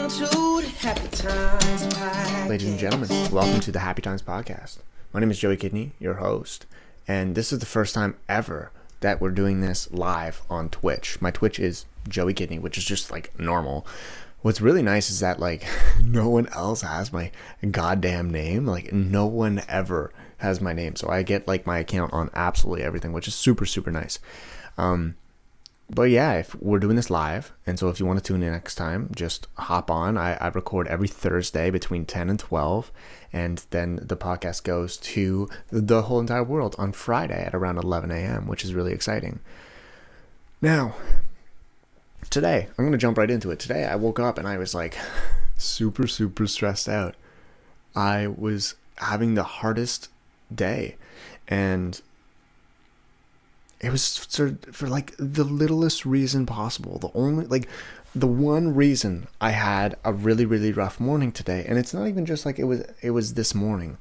to the Happy Times podcast. Ladies and gentlemen, welcome to the Happy Times podcast. My name is Joey Kidney, your host, and this is the first time ever that we're doing this live on Twitch. My Twitch is Joey Kidney, which is just like normal. What's really nice is that like no one else has my goddamn name. Like no one ever has my name, so I get like my account on absolutely everything, which is super, super nice. But yeah, if we're doing this live, and so if you want to tune in next time, just hop on. I record every Thursday between 10 and 12, and then the podcast goes to the whole entire world on Friday at around 11 a.m., which is really exciting. Now, today, I'm going to jump right into it. Today, I woke up and I was like super, super stressed out. I was having the hardest day, and it was for like the littlest reason possible. The one reason I had a really, really rough morning today, and it's not even just like it was this morning.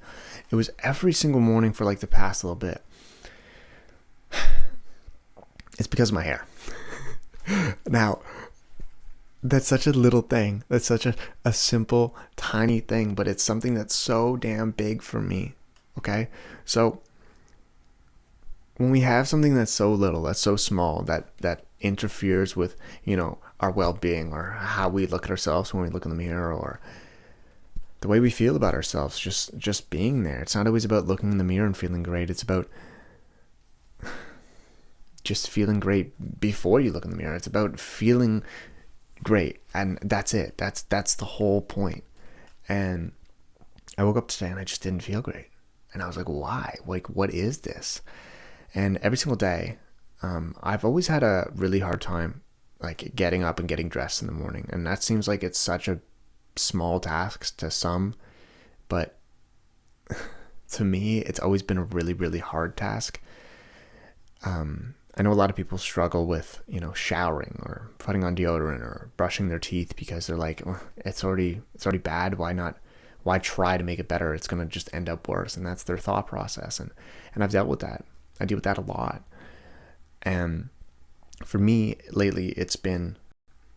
It was every single morning for like the past little bit. It's because of my hair. Now, that's such a little thing. That's such a simple, tiny thing, but it's something that's so damn big for me. Okay? So when we have something that's so little, that's so small, that interferes with, our well-being, or how we look at ourselves when we look in the mirror, or the way we feel about ourselves, just being there. It's not always about looking in the mirror and feeling great. It's about just feeling great before you look in the mirror. It's about feeling great, and that's it. That's the whole point. And I woke up today and I just didn't feel great. And I was like, why? Like, what is this? And every single day, I've always had a really hard time, like, getting up and getting dressed in the morning. And that seems like it's such a small task to some, but to me, it's always been a really, really hard task. I know a lot of people struggle with, showering or putting on deodorant or brushing their teeth because they're like, it's already bad. Why try to make it better? It's going to just end up worse. And that's their thought process. And I've dealt with that. I deal with that a lot. And for me lately, it's been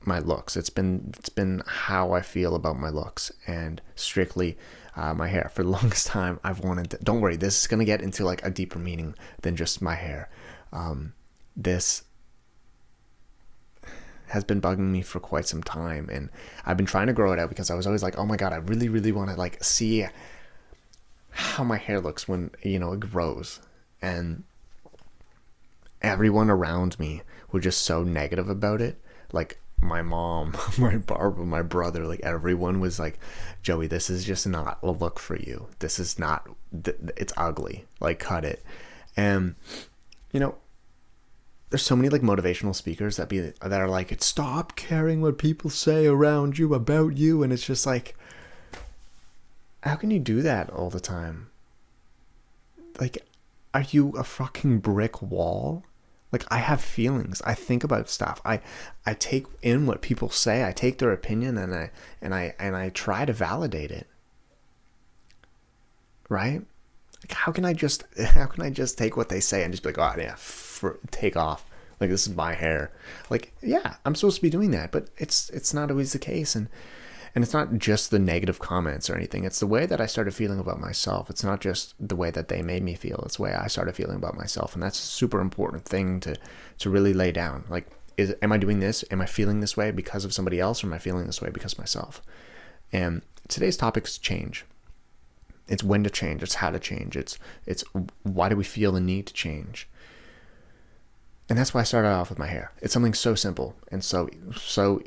my looks. It's been how I feel about my looks, and strictly my hair. For the longest time, I've wanted to, don't worry, this is going to get into like a deeper meaning than just my hair. This has been bugging me for quite some time, and I've been trying to grow it out because I was always like, oh my God, I really, really want to like see how my hair looks when, it grows. And everyone around me were just so negative about it. Like my mom, my barber, my brother, like everyone was like, Joey, this is just not a look for you. This is not, it's ugly. Like, cut it. And, there's so many like motivational speakers that are like, stop caring what people say around you about you. And it's just like, how can you do that all the time? Like, are you a fucking brick wall? Like, I have feelings. I think about stuff. I take in what people say. I take their opinion and I try to validate it. Right? Like, how can I just take what they say and just be like, oh yeah, take off. Like, this is my hair. Like, yeah, I'm supposed to be doing that, but it's not always the case. And it's not just the negative comments or anything. It's the way that I started feeling about myself. It's not just the way that they made me feel. It's the way I started feeling about myself. And that's a super important thing to really lay down. Like, am I doing this? Am I feeling this way because of somebody else? Or am I feeling this way because of myself? And today's topic is change. It's when to change. It's how to change. It's why do we feel the need to change? And that's why I started off with my hair. It's something so simple and so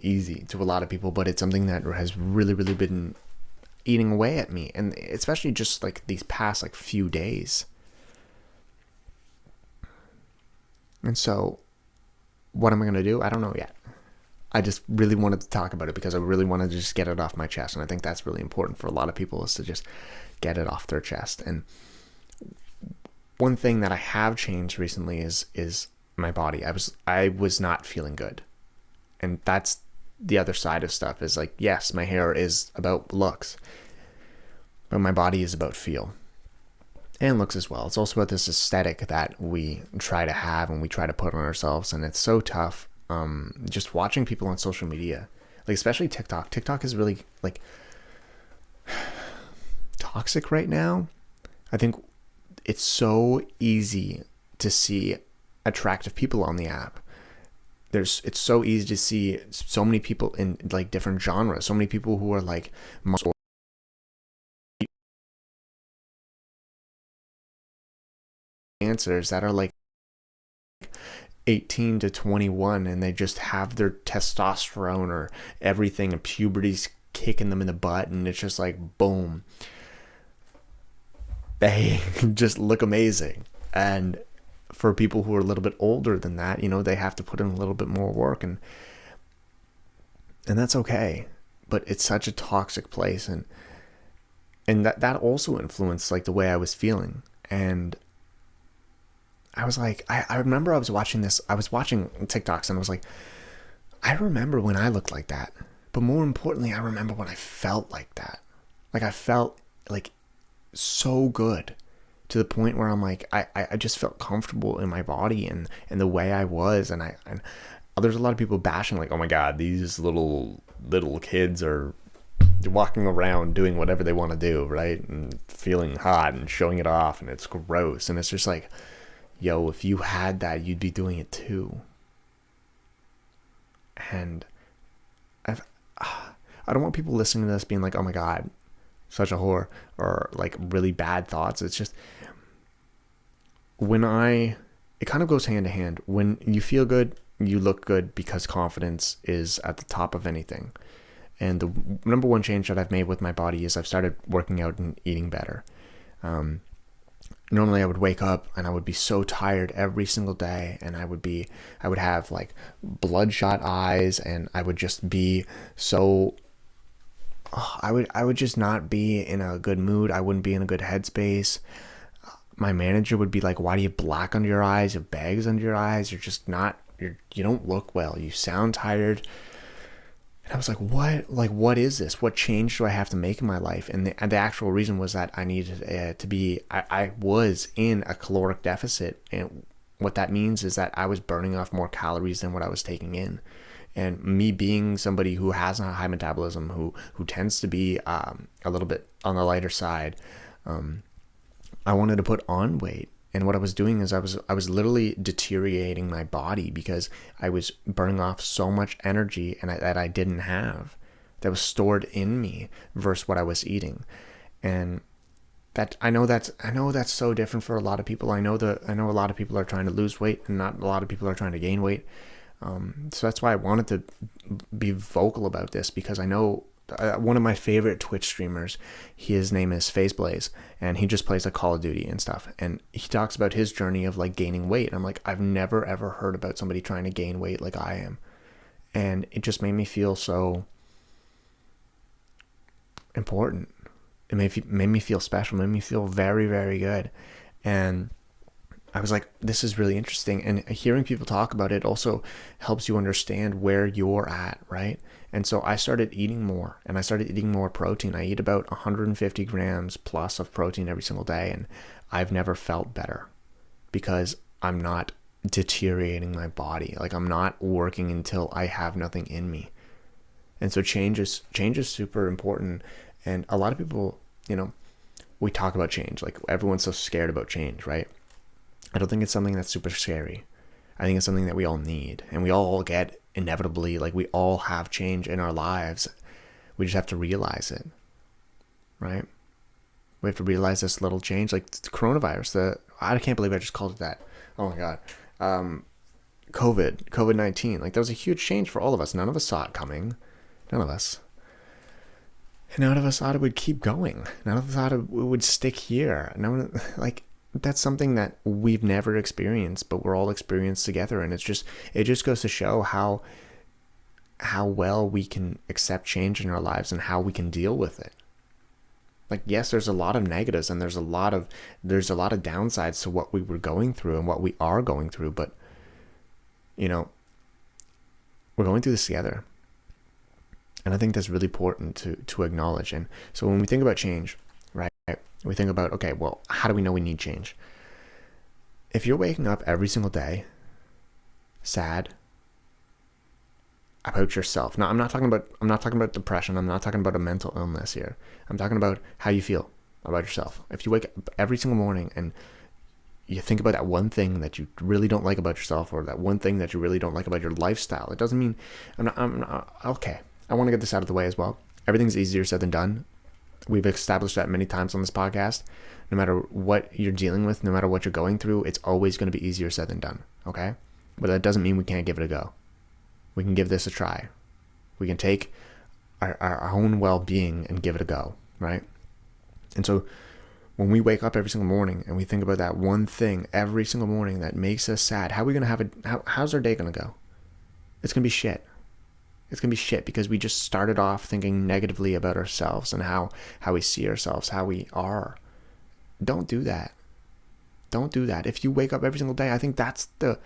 easy to a lot of people, but it's something that has really, really been eating away at me, and especially just like these past like few days. And so what am I going to do? I don't know yet. I just really wanted to talk about it because I really wanted to just get it off my chest. And I think that's really important for a lot of people, is to just get it off their chest. And one thing that I have changed recently is my body. I was not feeling good. And that's the other side of stuff, is like, yes, my hair is about looks, but my body is about feel and looks as well. It's also about this aesthetic that we try to have and we try to put on ourselves. And it's so tough. Just watching people on social media, like especially TikTok is really like toxic right now. I think it's so easy to see attractive people on the app. It's so easy to see so many people in like different genres, so many people who are like dancers that are like 18 to 21, and they just have their testosterone or everything, and puberty's kicking them in the butt, and it's just like boom, they just look amazing. And for people who are a little bit older than that, they have to put in a little bit more work, and that's okay. But it's such a toxic place, and that also influenced like the way I was feeling. And I was like, I remember I was watching TikToks, and I was like, I remember when I looked like that. But more importantly, I remember when I felt like that. Like I felt like so good, to the point where I'm like, I just felt comfortable in my body and the way I was. And there's a lot of people bashing like, oh my God, these little kids are walking around doing whatever they want to do, right? And feeling hot and showing it off, and it's gross. And it's just like, yo, if you had that, you'd be doing it too. And I don't want people listening to this being like, oh my God, such a whore, or like really bad thoughts. It's just, it kind of goes hand to hand. When you feel good, you look good, because confidence is at the top of anything. And the number one change that I've made with my body is I've started working out and eating better. Normally I would wake up and I would be so tired every single day, and I would have like bloodshot eyes, and I would just be so, I would just not be in a good mood. I wouldn't be in a good headspace. My manager would be like, why do you have black under your eyes? You have bags under your eyes. You don't look well. You sound tired. And I was like, what is this? What change do I have to make in my life? And the actual reason was that I needed I was in a caloric deficit. And what that means is that I was burning off more calories than what I was taking in. And me being somebody who has a high metabolism, who tends to be a little bit on the lighter side, I wanted to put on weight. And what I was doing is I was literally deteriorating my body, because I was burning off so much energy that I didn't have, that was stored in me, versus what I was eating. And that I know that's so different for a lot of people. I know a lot of people are trying to lose weight, and not a lot of people are trying to gain weight. So that's why I wanted to be vocal about this, because I know one of my favorite Twitch streamers, his name is FaceBlaze, and he just plays like Call of Duty and stuff. And he talks about his journey of like gaining weight. And I'm like, I've never ever heard about somebody trying to gain weight like I am. And it just made me feel so important. It made me feel special, made me feel very, very good. And I was like, this is really interesting. And hearing people talk about it also helps you understand where you're at, right? And so I started eating more, and I started eating more protein. I eat about 150 grams plus of protein every single day, and I've never felt better, because I'm not deteriorating my body. Like, I'm not working until I have nothing in me. And so change is super important. And a lot of people, we talk about change. Like, everyone's so scared about change, right? I don't think it's something that's super scary. I think it's something that we all need, and we all get inevitably, like, we all have change in our lives. We just have to realize it, right? We have to realize this little change, like the coronavirus. I can't believe I just called it that. Oh my God. COVID-19. Like, that was a huge change for all of us. None of us saw it coming. None of us. And none of us thought it would keep going. None of us thought it would stick here. That's something that we've never experienced, but we're all experienced together. And it just goes to show how well we can accept change in our lives, and how we can deal with it. Like, yes, there's a lot of negatives, and there's a lot of downsides to what we were going through and what we are going through, but we're going through this together. And I think that's really important to acknowledge. And so when we think about change, right, we think about, okay, well, how do we know we need change? If you're waking up every single day sad, about yourself. Now, I'm not talking about depression. I'm not talking about a mental illness here. I'm talking about how you feel about yourself. If you wake up every single morning and you think about that one thing that you really don't like about yourself, or that one thing that you really don't like about your lifestyle, it doesn't mean okay. I want to get this out of the way as well. Everything's easier said than done. We've established that many times on this podcast. No matter what you're dealing with, no matter what you're going through, it's always going to be easier said than done. Okay? But that doesn't mean we can't give it a go. We can give this a try. We can take our own well-being and give it a go, right? And so when we wake up every single morning and we think about that one thing every single morning that makes us sad, how are we going to have it? How's our day going to go? It's going to be shit. It's going to be shit because we just started off thinking negatively about ourselves and how we see ourselves, how we are. Don't do that. Don't do that. If you wake up every single day, I think that's the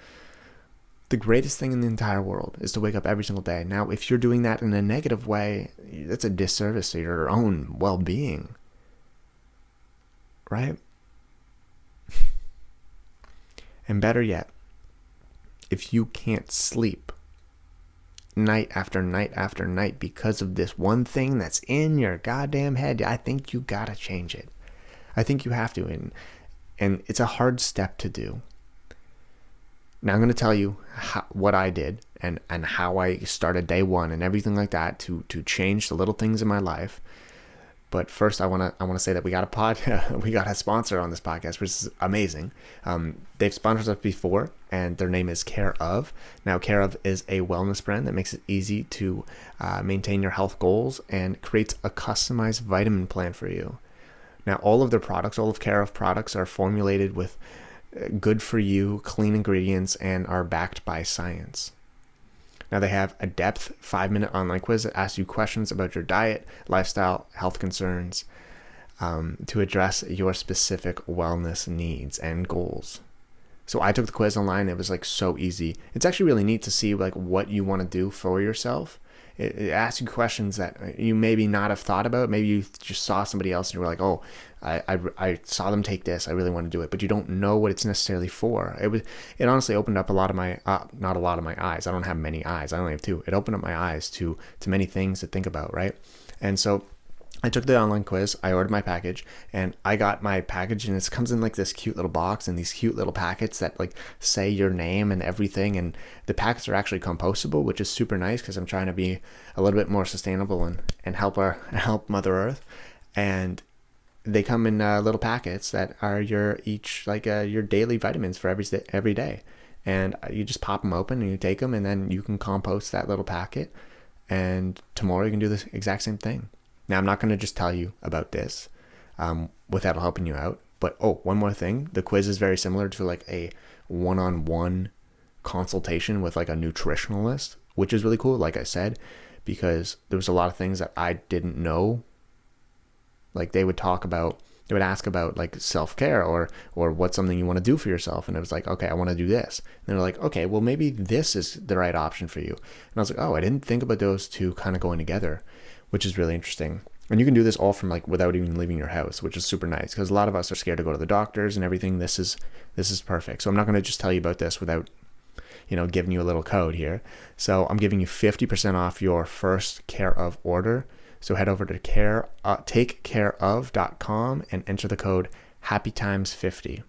greatest thing in the entire world, is to wake up every single day. Now, if you're doing that in a negative way, that's a disservice to your own well-being. Right? And better yet, if you can't sleep night after night after night because of this one thing that's in your goddamn head, I think you gotta change it. I think you have to, and it's a hard step to do. Now I'm going to tell you what I did and how I started day one and everything like that to change the little things in my life. But first, I want to say that we got a sponsor on this podcast, which is amazing. They've sponsored us before, and their name is Care Of. Now, Care Of is a wellness brand that makes it easy to maintain your health goals and creates a customized vitamin plan for you. Now, all of Care Of products are formulated with good for you, clean ingredients, and are backed by science. Now, they have a depth 5-minute online quiz that asks you questions about your diet, lifestyle, health concerns, to address your specific wellness needs and goals. So I took the quiz online. It was like so easy. It's actually really neat to see like what you want to do for yourself. It asks you questions that you maybe not have thought about. Maybe you just saw somebody else and you were like, oh, I saw them take this. I really want to do it, but you don't know what it's necessarily for. It honestly opened up not a lot of my eyes. I don't have many eyes. I only have 2. It opened up my eyes to many things to think about, right? And so I took the online quiz, I ordered my package, and I got my package, and it comes in like this cute little box and these cute little packets that like say your name and everything, and the packets are actually compostable, which is super nice because I'm trying to be a little bit more sustainable and help Mother Earth. And they come in little packets that are your daily vitamins for every day. And you just pop them open and you take them, and then you can compost that little packet, and tomorrow you can do the exact same thing. Now, I'm not going to just tell you about this without helping you out. But, one more thing. The quiz is very similar to like a one-on-one consultation with like a nutritionalist, which is really cool, like I said, because there was a lot of things that I didn't know. Like they would ask about like self-care or what's something you want to do for yourself. And it was like, okay, I want to do this. And they're like, okay, well, maybe this is the right option for you. And I was like, I didn't think about those two kind of going together, which is really interesting. And you can do this all from like without even leaving your house, which is super nice because a lot of us are scared to go to the doctors and everything. This is perfect. So I'm not going to just tell you about this without, giving you a little code here. So I'm giving you 50% off your first Care Of order. So head over to takecareof.com and enter the code happytimes50.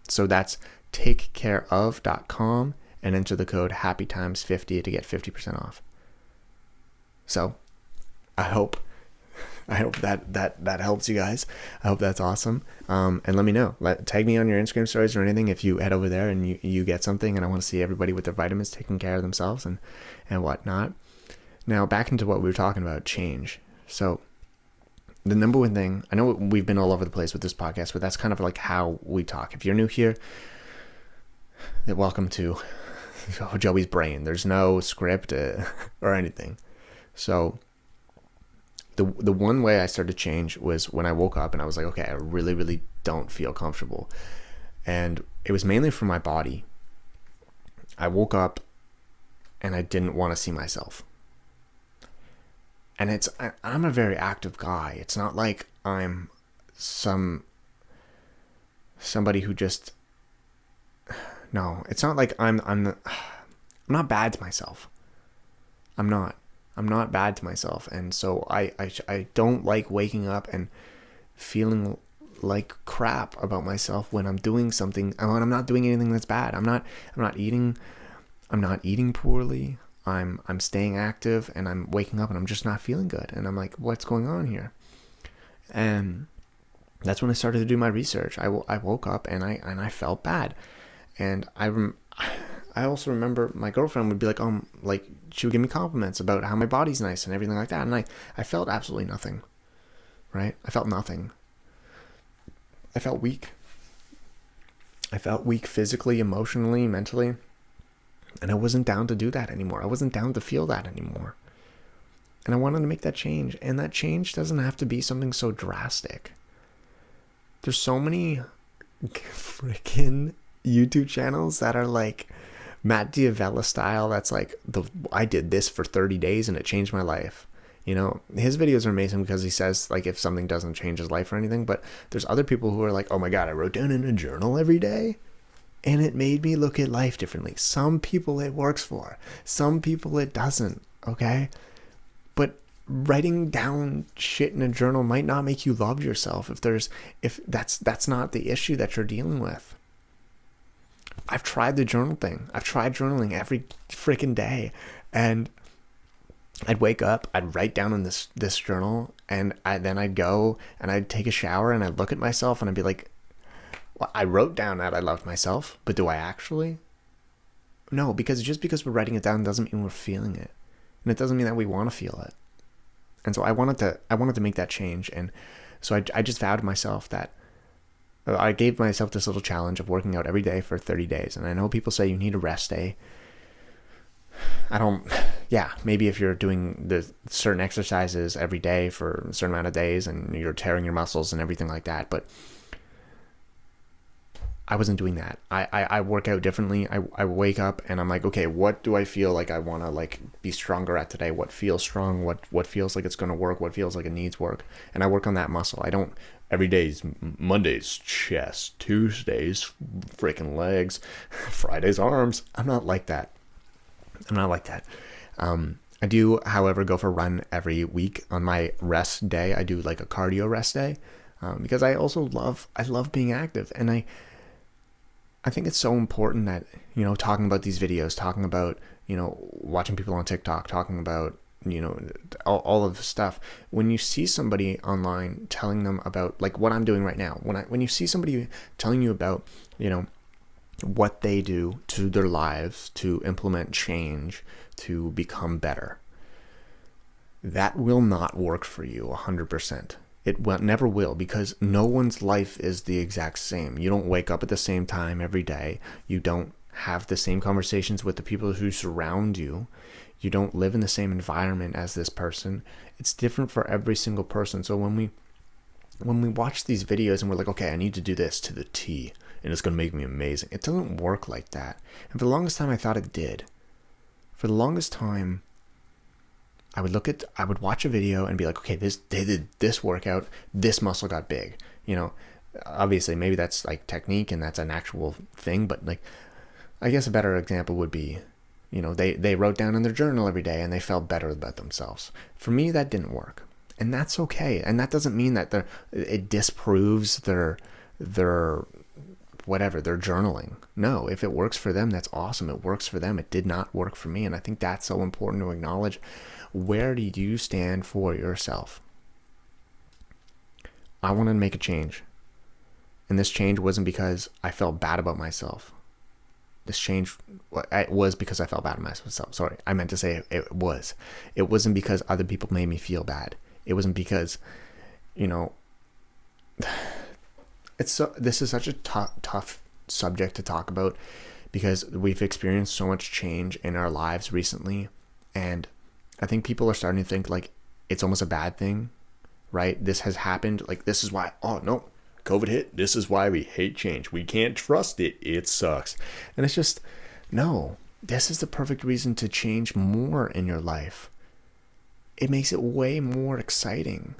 So that's takecareof.com and enter the code happytimes50 to get 50% off. So I hope that helps you guys. I hope that's awesome. And let me know. Tag me on your Instagram stories or anything if you head over there and you get something, and I want to see everybody with their vitamins taking care of themselves and whatnot. Now, back into what we were talking about, change. So the number one thing, I know we've been all over the place with this podcast, but that's kind of like how we talk. If you're new here, then welcome to Joey's brain. There's no script or anything. So the one way I started to change was when I woke up and I was like, okay, I really, really don't feel comfortable. And it was mainly for my body. I woke up and I didn't want to see myself. And I'm a very active guy. It's not like I'm somebody who just, no, it's not like I'm not bad to myself. I'm not bad to myself. And so I don't like waking up and feeling like crap about myself when I'm doing something, when I'm not doing anything that's bad. I'm not eating poorly. I'm staying active, and I'm waking up and I'm just not feeling good. And I'm like, what's going on here? And that's when I started to do my research. I woke up and I felt bad. And I also remember my girlfriend would be like, she would give me compliments about how my body's nice and everything like that. And I felt absolutely nothing, right? I felt nothing. I felt weak. I felt weak physically, emotionally, mentally. And I wasn't down to do that anymore. I wasn't down to feel that anymore. And I wanted to make that change. And that change doesn't have to be something so drastic. There's so many freaking YouTube channels that are like Matt Diavella style. That's like, I did this for 30 days and it changed my life. You know, his videos are amazing because he says like if something doesn't change his life or anything. But there's other people who are like, oh my God, I wrote down in a journal every day and it made me look at life differently. Some people it works for, some people it doesn't. Okay. But writing down shit in a journal might not make you love yourself if that's not the issue that you're dealing with. I've tried the journal thing. I've tried journaling every freaking day, and I'd wake up, I'd write down in this journal, and then I'd go and I'd take a shower and I'd look at myself and I'd be like, well, I wrote down that I loved myself, but do I actually? No, because just because we're writing it down doesn't mean we're feeling it. And it doesn't mean that we want to feel it. And so I wanted to make that change. And so I just vowed to myself that I gave myself this little challenge of working out every day for 30 days. And I know people say you need a rest day. Maybe if you're doing the certain exercises every day for a certain amount of days and you're tearing your muscles and everything like that. But I wasn't doing that. I work out differently. I wake up and I'm like, okay, what do I feel like I want to like be stronger at today? What feels strong? What feels like it's going to work? What feels like it needs work? And I work on that muscle. I don't, every day's Mondays, chest, Tuesdays, freaking legs, Fridays, arms. I'm not like that. I do, however, go for a run every week. On my rest day, I do like a cardio rest day because I also love being active. And I think it's so important that, you know, talking about these videos, talking about, you know, watching people on TikTok, talking about, you know, all of the stuff. When you see somebody online telling them about like what I'm doing right now, when you see somebody telling you about, you know, what they do to their lives to implement change, to become better, that will not work for you 100%. It never will, because no one's life is the exact same. You don't wake up at the same time every day. You don't have the same conversations with the people who surround you. You don't live in the same environment as this person. It's different for every single person. So when we watch these videos and we're like, okay, I need to do this to the T and it's going to make me amazing. It doesn't work like that. And for the longest time, I thought it did. For the longest time, I would watch a video and be like, okay, they did this workout, this muscle got big. You know, obviously maybe that's like technique and that's an actual thing, but like, I guess a better example would be, you know, they wrote down in their journal every day and they felt better about themselves. For me, that didn't work, and that's okay. And that doesn't mean that it disproves their whatever, their journaling. No, if it works for them, that's awesome. It works for them. It did not work for me. And I think that's so important to acknowledge. Where do you stand for yourself? I wanted to make a change. And this change wasn't because I felt bad about myself. This change was because I felt bad about myself. Sorry, I meant to say it was. It wasn't because other people made me feel bad. It wasn't because, you know, this is such a tough subject to talk about because we've experienced so much change in our lives recently. And I think people are starting to think like it's almost a bad thing, right? This has happened. Like, this is why, oh no, COVID hit. This is why we hate change. We can't trust it. It sucks. And it's just, no, this is the perfect reason to change more in your life. It makes it way more exciting.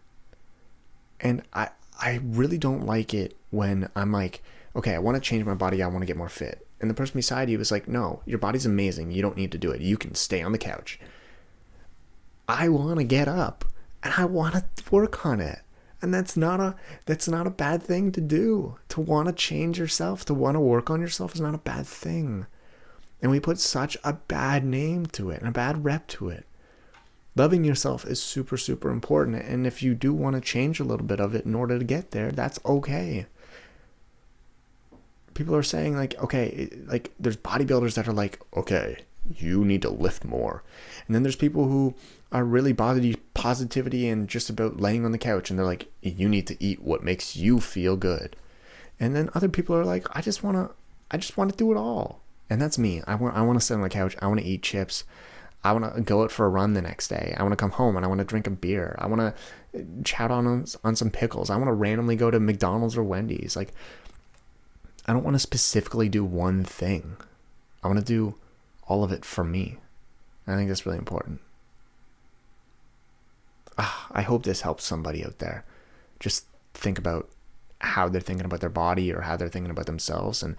And I really don't like it when I'm like, okay, I want to change my body. I want to get more fit. And the person beside you is like, no, your body's amazing. You don't need to do it. You can stay on the couch. I want to get up and I want to work on it. And that's not a bad thing to do. To want to change yourself, to want to work on yourself is not a bad thing. And we put such a bad name to it and a bad rep to it. Loving yourself is super, super important. And if you do want to change a little bit of it in order to get there, that's okay. People are saying like, okay, like there's bodybuilders that are like, okay, you need to lift more. And then there's people who are really body positivity and just about laying on the couch. And they're like, you need to eat what makes you feel good. And then other people are like, I just want to do it all. And that's me. I want to sit on the couch. I want to eat chips. I want to go out for a run the next day. I want to come home and I want to drink a beer. I want to chat on some pickles. I want to randomly go to McDonald's or Wendy's. Like, I don't want to specifically do one thing. I want to do all of it for me. I think that's really important. I hope this helps somebody out there. Just think about how they're thinking about their body or how they're thinking about themselves, and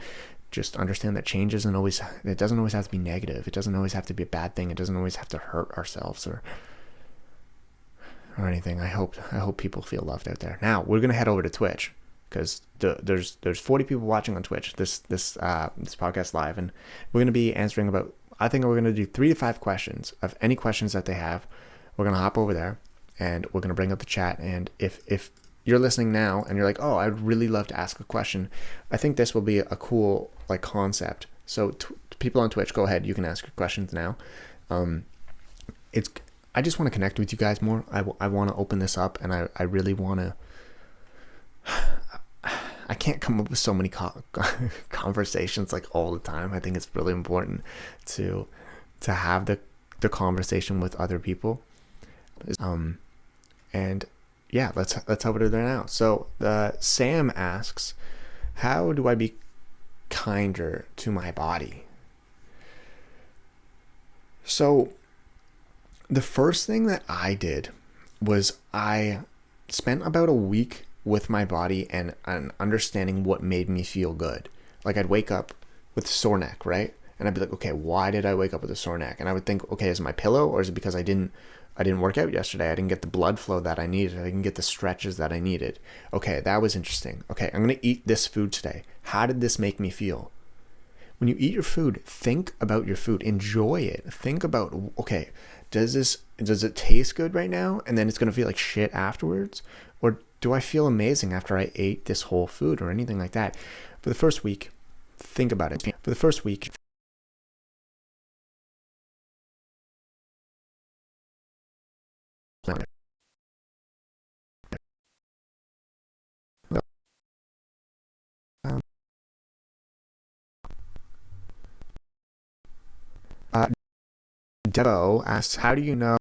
just understand that change it doesn't always have to be negative. It doesn't always have to be a bad thing. It doesn't always have to hurt ourselves or anything. I hope people feel loved out there. Now we're gonna head over to Twitch because there's 40 people watching on Twitch this podcast live, and we're gonna be answering about. I think we're gonna do 3 to 5 questions of any questions that they have. We're gonna hop over there and we're gonna bring up the chat. And if you're listening now and you're like, oh, I'd really love to ask a question, I think this will be a cool like concept. So people on Twitch, go ahead, you can ask your questions now. I just want to connect with you guys more. I want to open this up, and I really want to. I can't come up with so many conversations like all the time. I think it's really important to have the conversation with other people. And yeah, let's head over there now. So Sam asks, how do I be kinder to my body? So the first thing that I did was I spent about a week with my body and understanding what made me feel good. Like I'd wake up with sore neck, right? And I'd be like, okay, why did I wake up with a sore neck? And I would think, okay, is it my pillow, or is it because I didn't work out yesterday? I didn't get the blood flow that I needed. I didn't get the stretches that I needed. Okay, that was interesting. Okay, I'm going to eat this food today. How did this make me feel? When you eat your food, think about your food. Enjoy it. Think about, okay, does it taste good right now? And then it's going to feel like shit afterwards? Or do I feel amazing after I ate this whole food or anything like that? For the first week, think about it. For the first week, Debo asks, how do you know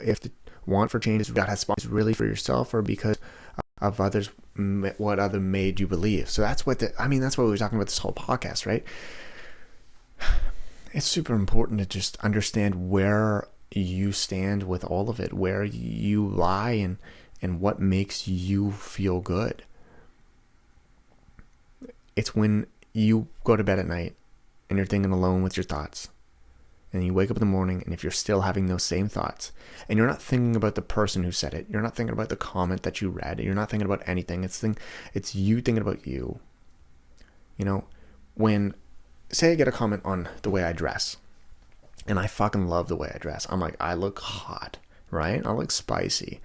if the want for change is really for yourself or because of others, what other made you believe? So that's what that's what we were talking about this whole podcast, right? It's super important to just understand where you stand with all of it, where you lie, and what makes you feel good. It's when you go to bed at night and you're thinking alone with your thoughts, and you wake up in the morning, and if you're still having those same thoughts, and you're not thinking about the person who said it, you're not thinking about the comment that you read, you're not thinking about anything, it's you thinking about you. You know, when, say I get a comment on the way I dress, and I fucking love the way I dress. I'm like, I look hot, right? I look spicy.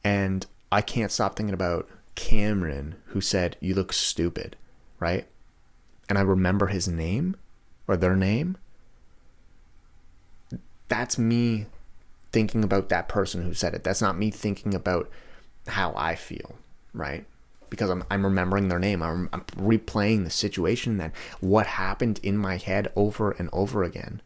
And I can't stop thinking about Cameron, who said, you look stupid, right? And I remember his name, or their name. That's me thinking about that person who said it. That's not me thinking about how I feel, right? Because I'm remembering their name. I'm replaying the situation, that what happened in my head over and over again.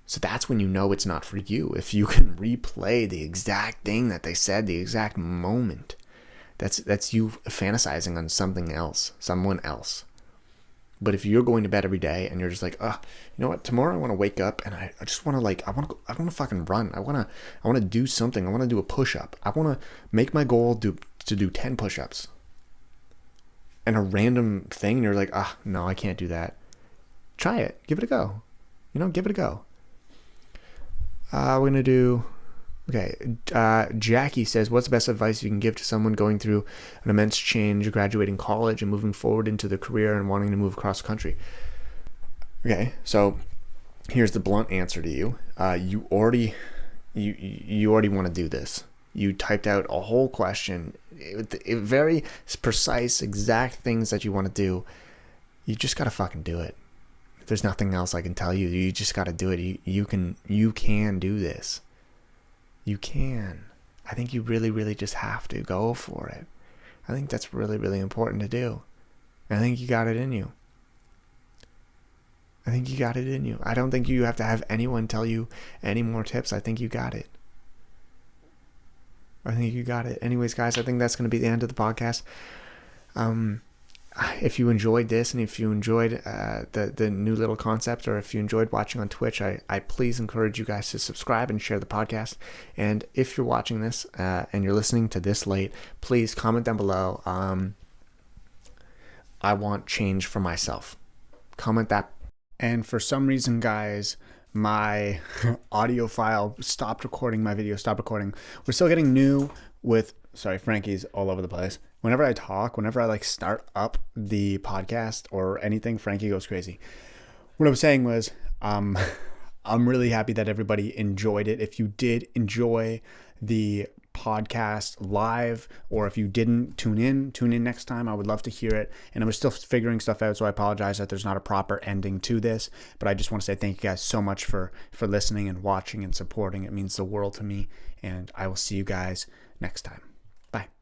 So that's when you know it's not for you. If you can replay the exact thing that they said, the exact moment, that's you fantasizing on something else, someone else. But if you're going to bed every day and you're just like, you know what, tomorrow I want to wake up and I just want to I want to fucking run. I want to do something. I want to do a push-up. I want to make my goal to do 10 push-ups. And a random thing, and you're like, no, I can't do that. Try it. Give it a go. Give it a go. We're going to do Okay, Jackie says, what's the best advice you can give to someone going through an immense change, graduating college and moving forward into the career and wanting to move across the country? Okay, so here's the blunt answer to you. You already want to do this. You typed out a whole question, very precise, exact things that you want to do. You just got to fucking do it. There's nothing else I can tell you. You just got to do it. You can do this. You can. I think you really, really just have to go for it. I think that's really, really important to do. I think you got it in you. I don't think you have to have anyone tell you any more tips. I think you got it. Anyways, guys, I think that's going to be the end of the podcast. If you enjoyed this and if you enjoyed the new little concept, or if you enjoyed watching on Twitch, I please encourage you guys to subscribe and share the podcast. And if you're watching this and you're listening to this late, please comment down below. I want change for myself. Comment that. And for some reason, guys, my audio file stopped recording, my video stopped recording. We're still getting new with, sorry, Frankie's all over the place. Whenever I talk, whenever I start up the podcast or anything, Frankie goes crazy. What I was saying was, I'm really happy that everybody enjoyed it. If you did enjoy the podcast live, or if you didn't, tune in next time. I would love to hear it. And I was still figuring stuff out, so I apologize that there's not a proper ending to this, but I just want to say thank you guys so much for listening and watching and supporting. It means the world to me, and I will see you guys next time.